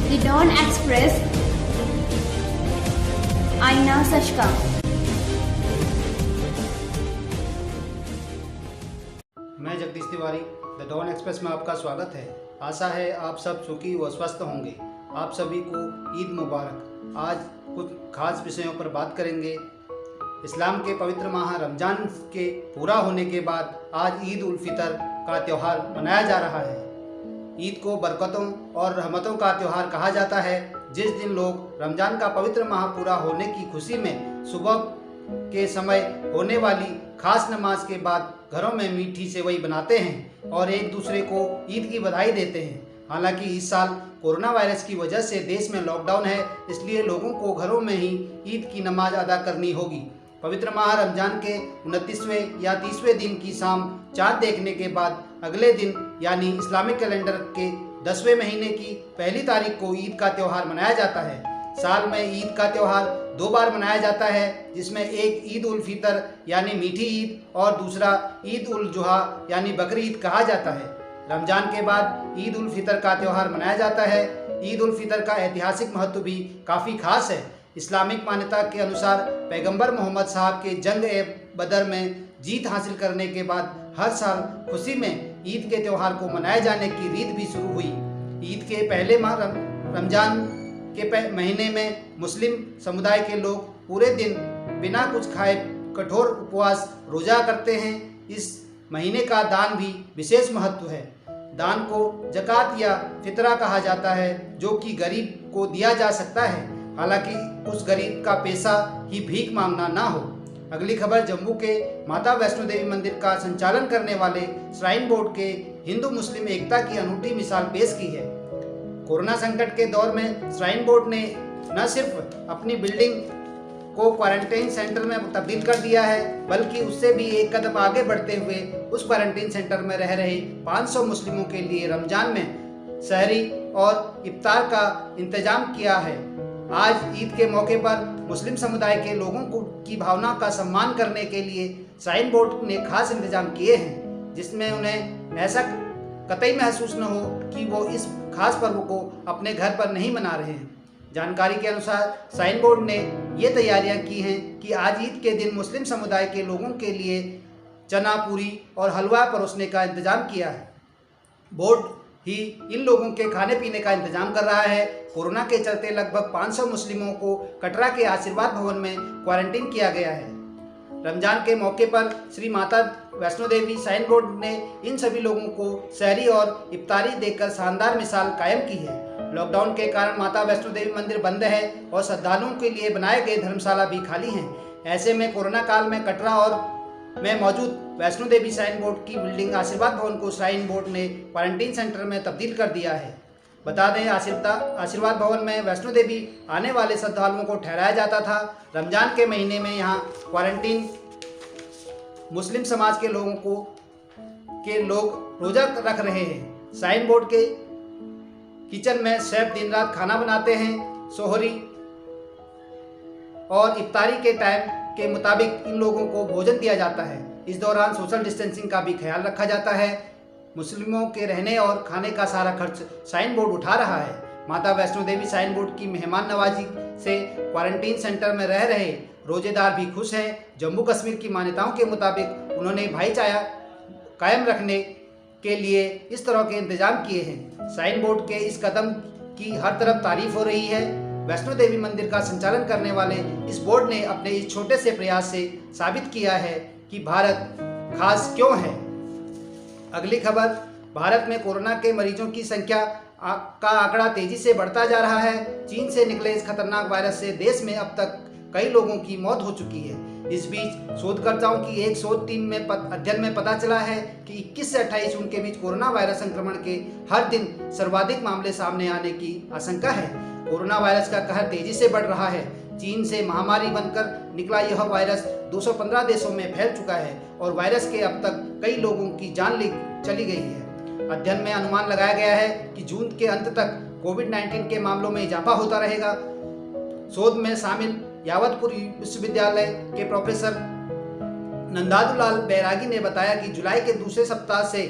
The Dawn Express, आईना सच का। मैं Jagdish Tiwari the don Express में आपका स्वागत है। आशा है आप सब सुखी व स्वस्थ होंगे। आप सभी को ईद मुबारक। आज कुछ खास विषयों पर बात करेंगे। इस्लाम के पवित्र माह रमज़ान के पूरा होने के बाद आज ईद उल फितर का त्यौहार मनाया जा रहा है। ईद को बरकतों और रहमतों का त्यौहार कहा जाता है, जिस दिन लोग रमज़ान का पवित्र माह पूरा होने की खुशी में सुबह के समय होने वाली खास नमाज के बाद घरों में मीठी सेवई बनाते हैं और एक दूसरे को ईद की बधाई देते हैं। हालांकि इस साल कोरोना वायरस की वजह से देश में लॉकडाउन है, इसलिए लोगों को घरों में ही ईद की नमाज अदा करनी होगी। पवित्र माह रमज़ान के 29वें या 30वें दिन की शाम चाँद देखने के बाद अगले दिन यानी इस्लामिक कैलेंडर के 10वें महीने की पहली तारीख को ईद का त्यौहार मनाया जाता है। साल में ईद का त्यौहार 2 बार मनाया जाता है, जिसमें एक ईद उल फितर यानी मीठी ईद और दूसरा ईद उल जुहा यानी बकरी ईद कहा जाता है। रमज़ान के बाद ईद उल फितर का त्यौहार मनाया जाता है। ईद उल फितर का ऐतिहासिक महत्व भी काफ़ी खास है। इस्लामिक मान्यता के अनुसार पैगंबर मोहम्मद साहब के जंग ए बदर में जीत हासिल करने के बाद हर साल खुशी में ईद के त्यौहार को मनाए जाने की रीत भी शुरू हुई। ईद के पहले माह रमज़ान के महीने में मुस्लिम समुदाय के लोग पूरे दिन बिना कुछ खाए कठोर उपवास रोजा करते हैं। इस महीने का दान भी विशेष महत्व है। दान को ज़कात या फितरा कहा जाता है, जो कि गरीब को दिया जा सकता है, हालांकि उस गरीब का पेशा ही भीख मांगना ना हो। अगली खबर जम्मू के माता वैष्णो देवी मंदिर का संचालन करने वाले श्राइन बोर्ड के हिंदू मुस्लिम एकता की अनूठी मिसाल पेश की है। कोरोना संकट के दौर में श्राइन बोर्ड ने न सिर्फ अपनी बिल्डिंग को क्वारंटाइन सेंटर में तब्दील कर दिया है, बल्कि उससे भी एक कदम आगे बढ़ते हुए उस क्वारंटाइन सेंटर में रह रहे 500 मुस्लिमों के लिए रमज़ान में सहरी और इफ्तार का इंतजाम किया है। आज ईद के मौके पर मुस्लिम समुदाय के लोगों की भावना का सम्मान करने के लिए श्राइन बोर्ड ने खास इंतजाम किए हैं, जिसमें उन्हें ऐसा कतई महसूस न हो कि वो इस खास पर्व को अपने घर पर नहीं मना रहे हैं। जानकारी के अनुसार श्राइन बोर्ड ने ये तैयारियां की हैं कि आज ईद के दिन मुस्लिम समुदाय के लोगों के लिए चना पूरी और हलवा परोसने का इंतजाम किया है। बोर्ड ही इन लोगों के खाने पीने का इंतजाम कर रहा है। कोरोना के चलते लगभग 500 मुस्लिमों को कटरा के आशीर्वाद भवन में क्वारंटीन किया गया है। रमज़ान के मौके पर श्री माता वैष्णो देवी श्राइन बोर्ड ने इन सभी लोगों को सहरी और इफ्तारी देकर शानदार मिसाल कायम की है। लॉकडाउन के कारण माता वैष्णो देवी मंदिर बंद है और श्रद्धालुओं के लिए बनाए गए धर्मशाला भी खाली हैं। ऐसे में कोरोना काल में कटरा और में मौजूद वैष्णो देवी श्राइन बोर्ड की बिल्डिंग आशीर्वाद भवन को श्राइन बोर्ड ने क्वारंटीन सेंटर में तब्दील कर दिया है। बता दें, आशीर्वाद भवन में वैष्णो देवी आने वाले श्रद्धालुओं को ठहराया जाता था। रमज़ान के महीने में यहाँ क्वारंटीन मुस्लिम समाज के लोग रोजा रख रहे हैं। श्राइन बोर्ड के किचन में शेफ दिन रात खाना बनाते हैं। सोहरी और इफ्तारी के टाइम के मुताबिक इन लोगों को भोजन दिया जाता है। इस दौरान सोशल डिस्टेंसिंग का भी ख्याल रखा जाता है। मुस्लिमों के रहने और खाने का सारा खर्च श्राइन बोर्ड उठा रहा है। माता वैष्णो देवी श्राइन बोर्ड की मेहमान नवाजी से क्वारंटीन सेंटर में रह रहे रोजेदार भी खुश हैं। जम्मू कश्मीर की मान्यताओं के मुताबिक उन्होंने भाईचारा कायम रखने के लिए इस तरह के इंतजाम किए हैं। श्राइन बोर्ड के इस कदम की हर तरफ तारीफ हो रही है। वैष्णो देवी मंदिर का संचालन करने वाले इस बोर्ड ने अपने इस छोटे से प्रयास से साबित किया है कि भारत खास क्यों है। अगली खबर, भारत में कोरोना के मरीजों की संख्या का आंकड़ा तेजी से बढ़ता जा रहा है। चीन से निकले इस खतरनाक वायरस से देश में अब तक कई लोगों की मौत हो चुकी है। इस बीच शोधकर्ताओं की एक शोध टीम में अध्ययन में पता चला है कि 21 से 28 जून के बीच कोरोना वायरस संक्रमण के हर दिन सर्वाधिक मामले सामने आने की आशंका है। कोरोना वायरस का कहर तेजी से बढ़ रहा है। चीन से महामारी बनकर निकला यह वायरस 215 देशों में फैल चुका है और वायरस के अब तक कई लोगों की जान चली गई है। अध्ययन में अनुमान लगाया गया है कि जून के अंत तक कोविड-19 के मामलों में इजाफा होता रहेगा। शोध में शामिल यावतपुर विश्वविद्यालय के प्रोफेसर नंदादुलाल बैरागी ने बताया कि जुलाई के दूसरे सप्ताह से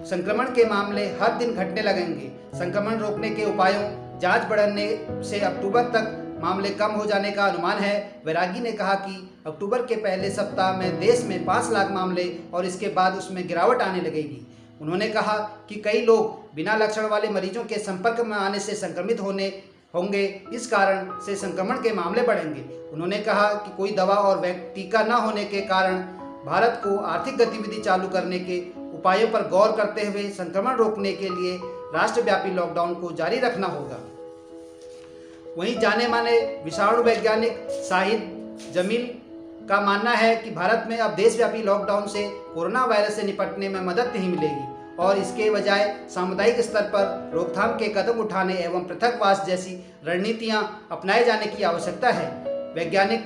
संक्रमण के मामले हर दिन घटने लगेंगे। संक्रमण रोकने के उपायों जांच बढ़ने से अक्टूबर तक मामले कम हो जाने का अनुमान है। वैरागी ने कहा कि अक्टूबर के पहले सप्ताह में देश में 5 लाख मामले और इसके बाद उसमें गिरावट आने लगेगी। उन्होंने कहा कि कई लोग बिना लक्षण वाले मरीजों के संपर्क में आने से संक्रमित होंगे, इस कारण से संक्रमण के मामले बढ़ेंगे। उन्होंने कहा कि कोई दवा और टीका न होने के कारण भारत को आर्थिक गतिविधि चालू करने के उपायों पर गौर करते हुए संक्रमण रोकने के लिए राष्ट्रव्यापी लॉकडाउन को जारी रखना होगा। वहीं जाने माने विषाणु वैज्ञानिक शाहिद जमील का मानना है कि भारत में अब देशव्यापी लॉकडाउन से कोरोना वायरस से निपटने में मदद नहीं मिलेगी और इसके बजाय सामुदायिक स्तर पर रोकथाम के कदम उठाने एवं पृथकवास जैसी रणनीतियां अपनाए जाने की आवश्यकता है। वैज्ञानिक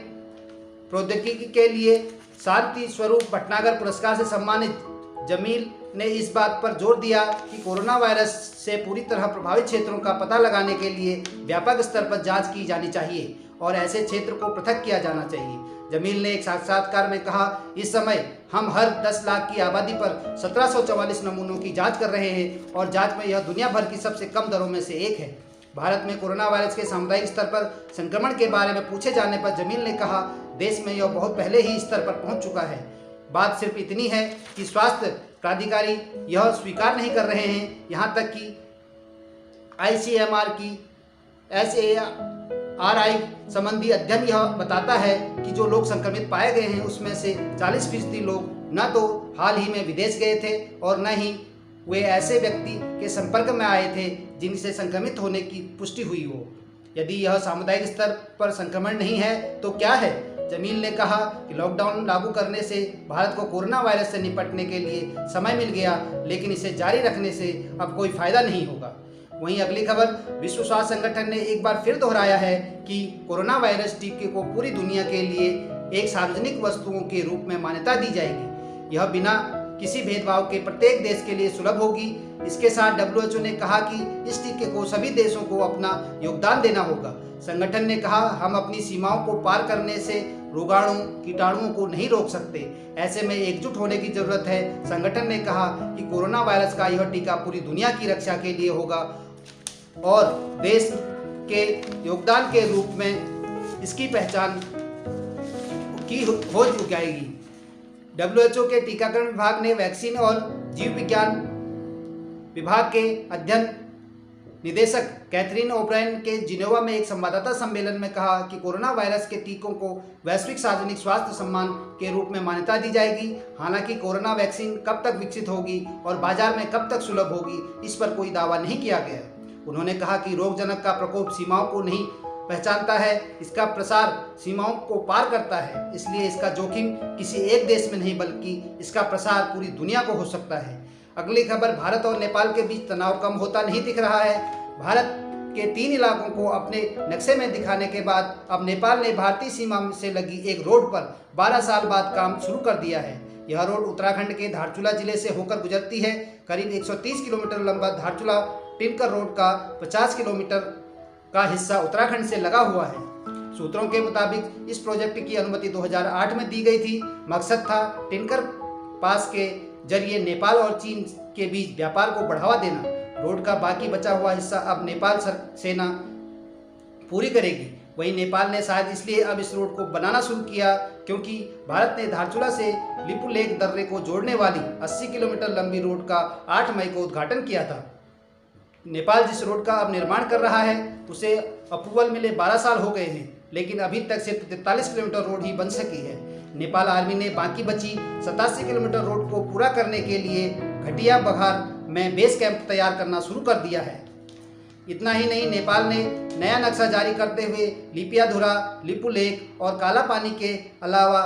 प्रौद्योगिकी के लिए शांति स्वरूप भटनागर पुरस्कार से सम्मानित जमील ने इस बात पर जोर दिया कि कोरोना वायरस से पूरी तरह प्रभावित क्षेत्रों का पता लगाने के लिए व्यापक स्तर पर जांच की जानी चाहिए और ऐसे क्षेत्र को पृथक किया जाना चाहिए। जमील ने एक साक्षात्कार में कहा, इस समय हम हर 10 लाख की आबादी पर 1744 नमूनों की जांच कर रहे हैं और जांच में यह दुनिया भर की सबसे कम दरों में से एक है। भारत में कोरोना वायरस के सामुदायिक स्तर पर संक्रमण के बारे में पूछे जाने पर जमील ने कहा, देश में यह बहुत पहले ही स्तर पर पहुंच चुका है। बात सिर्फ इतनी है कि स्वास्थ्य प्राधिकारी यह स्वीकार नहीं कर रहे हैं। यहाँ तक कि ICMR की SARI संबंधी अध्ययन यह बताता है कि जो लोग संक्रमित पाए गए हैं उसमें से 40% लोग न तो हाल ही में विदेश गए थे और न ही वे ऐसे व्यक्ति के संपर्क में आए थे जिनसे संक्रमित होने की पुष्टि हुई हो। यदि यह सामुदायिक स्तर पर संक्रमण नहीं है तो क्या है? जमील ने कहा कि लॉकडाउन लागू करने से भारत को कोरोना वायरस से निपटने के लिए समय मिल गया, लेकिन इसे जारी रखने से अब कोई फायदा नहीं होगा। वहीं अगली खबर, विश्व स्वास्थ्य संगठन ने एक बार फिर दोहराया है कि कोरोना वायरस टीके को पूरी दुनिया के लिए एक सार्वजनिक वस्तुओं के रूप में मान्यता दी जाएगी। यह बिना किसी भेदभाव के प्रत्येक देश के लिए सुलभ होगी। इसके साथ WHO ने कहा कि इस टीके को सभी देशों को अपना योगदान देना होगा। संगठन ने कहा, हम अपनी सीमाओं को पार करने से रोगाणु कीटाणुओं को नहीं रोक सकते, ऐसे में एकजुट होने की जरूरत है। संगठन ने कहा कि कोरोना वायरस का यह टीका पूरी दुनिया की रक्षा के लिए होगा और देश के योगदान के रूप में इसकी पहचान हो जाएगी। WHO के टीकाकरण विभाग ने वैक्सीन और जीव विज्ञान विभाग के अध्ययन निदेशक कैथरीन ओब्रायन के जिनेवा में एक संवाददाता सम्मेलन में कहा कि कोरोना वायरस के टीकों को वैश्विक सार्वजनिक स्वास्थ्य सम्मान के रूप में मान्यता दी जाएगी। हालांकि कोरोना वैक्सीन कब तक विकसित होगी और बाजार में कब तक सुलभ होगी, इस पर कोई दावा नहीं किया गया। उन्होंने कहा कि रोगजनक का प्रकोप सीमाओं को नहीं पहचानता है, इसका प्रसार सीमाओं को पार करता है। इसलिए इसका जोखिम किसी एक देश में नहीं बल्कि इसका प्रसार पूरी दुनिया को हो सकता है। अगली खबर, भारत और नेपाल के बीच तनाव कम होता नहीं दिख रहा है। भारत के 3 इलाकों को अपने नक्शे में दिखाने के बाद अब नेपाल ने भारतीय सीमा से लगी एक रोड पर 12 साल बाद काम शुरू कर दिया है। यह रोड उत्तराखंड के धारचूला जिले से होकर गुजरती है। करीब 130 किलोमीटर लंबा धारचूला टिनकर रोड का 50 किलोमीटर का हिस्सा उत्तराखंड से लगा हुआ है। सूत्रों के मुताबिक इस प्रोजेक्ट की अनुमति 2008 में दी गई थी। मकसद था टिनकर पास के जरिए नेपाल और चीन के बीच व्यापार को बढ़ावा देना। रोड का बाकी बचा हुआ हिस्सा अब नेपाल सेना पूरी करेगी। वहीं नेपाल ने शायद इसलिए अब इस रोड को बनाना शुरू किया क्योंकि भारत ने धारचूला से लिपुलेख दर्रे को जोड़ने वाली 80 किलोमीटर लंबी रोड का 8 मई को उद्घाटन किया था। नेपाल जिस रोड का अब निर्माण कर रहा है उसे अप्रूवल मिले 12 साल हो गए हैं, लेकिन अभी तक सिर्फ 43 किलोमीटर रोड ही बन सकी है। नेपाल आर्मी ने बाकी बची 87 किलोमीटर रोड को पूरा करने के लिए घटिया बघार में बेस कैंप तैयार करना शुरू कर दिया है। इतना ही नहीं, नेपाल ने नया नक्शा जारी करते हुए लिपियाधुरा, लिपुलेख और कालापानी के अलावा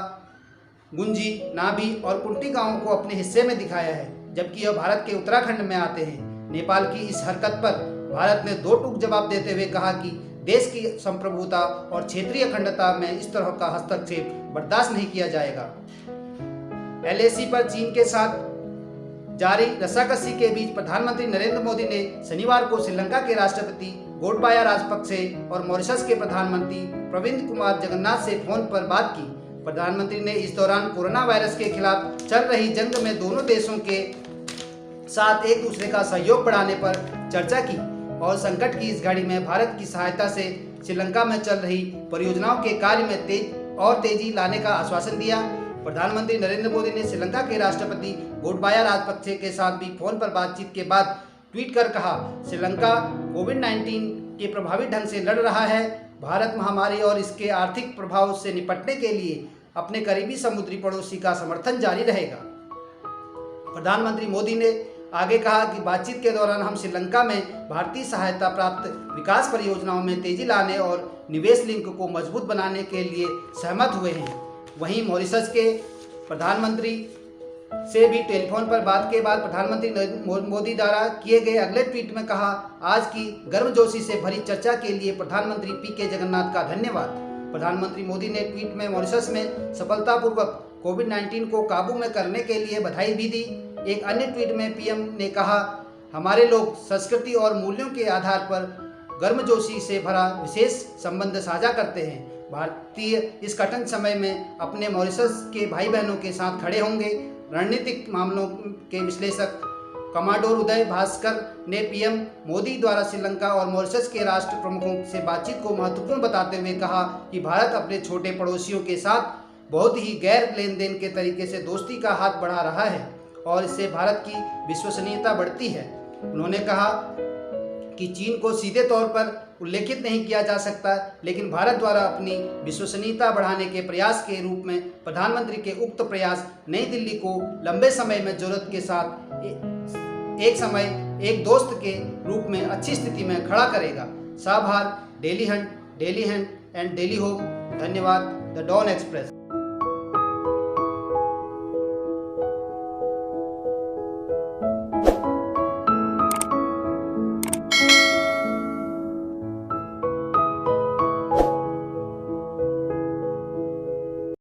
गुंजी, नाभी और कुंटी गांवों को अपने हिस्से में दिखाया है, जबकि यह भारत के उत्तराखंड में आते हैं। नेपाल की इस हरकत पर भारत ने दो टूक जवाब देते हुए कहा कि देश की संप्रभुता और क्षेत्रीय अखंडता में इस तरह का हस्तक्षेप बर्दाश्त नहीं किया जाएगा। LAC पर चीन के साथ जारी रस्साकसी के बीच प्रधानमंत्री नरेंद्र मोदी ने शनिवार को श्रीलंका के राष्ट्रपति गोटबाया राजपक्षे और मॉरिशस के प्रधानमंत्री प्रविंद कुमार जगन्नाथ से फोन पर बात की। प्रधानमंत्री ने इस दौरान कोरोना वायरस के खिलाफ चल रही जंग में दोनों देशों के साथ एक दूसरे का सहयोग बढ़ाने पर चर्चा की। और संकट की इस घड़ी में भारत की सहायता से श्रीलंका में चल रही परियोजनाओं के कार्य में तेजी लाने का आश्वासन दिया। प्रधानमंत्री नरेंद्र मोदी ने श्रीलंका के राष्ट्रपति गोटबाया राजपक्षे के साथ भी फोन पर बातचीत के बाद ट्वीट कर कहा, श्रीलंका कोविड-19 के प्रभावी ढंग से लड़ रहा है। भारत महामारी और इसके आर्थिक प्रभाव से निपटने के लिए अपने करीबी समुद्री पड़ोसी का समर्थन जारी रहेगा। प्रधानमंत्री मोदी ने आगे कहा कि बातचीत के दौरान हम श्रीलंका में भारतीय सहायता प्राप्त विकास परियोजनाओं में तेजी लाने और निवेश लिंक को मजबूत बनाने के लिए सहमत हुए हैं। वहीं मॉरिशस के प्रधानमंत्री से भी टेलीफोन पर बात के बाद प्रधानमंत्री नरेंद्र मोदी द्वारा किए गए अगले ट्वीट में कहा, आज की गर्मजोशी से भरी चर्चा के लिए प्रधानमंत्री पीके जगन्नाथ का धन्यवाद। प्रधानमंत्री मोदी ने ट्वीट में मॉरिशस में सफलतापूर्वक कोविड-19 को काबू में करने के लिए बधाई भी दी। एक अन्य ट्वीट में पीएम ने कहा, हमारे लोग संस्कृति और मूल्यों के आधार पर गर्मजोशी से भरा विशेष संबंध साझा करते हैं। भारतीय इस कठिन समय में अपने मॉरिशस के भाई बहनों के साथ खड़े होंगे। रणनीतिक मामलों के विश्लेषक कमांडोर उदय भास्कर ने पीएम मोदी द्वारा श्रीलंका और मॉरिशस के राष्ट्र प्रमुखों से बातचीत को महत्वपूर्ण बताते हुए कहा कि भारत अपने छोटे पड़ोसियों के साथ बहुत ही गैर लेन देन के तरीके से दोस्ती का हाथ बढ़ा रहा है और इससे भारत की विश्वसनीयता बढ़ती है। उन्होंने कहा कि चीन को सीधे तौर पर उल्लेखित नहीं किया जा सकता, लेकिन भारत द्वारा अपनी विश्वसनीयता बढ़ाने के प्रयास के रूप में प्रधानमंत्री के उक्त प्रयास नई दिल्ली को लंबे समय में जरूरत के साथ एक दोस्त के रूप में अच्छी स्थिति में खड़ा करेगा। साभार, daily hunt and daily hope. धन्यवाद। The don express.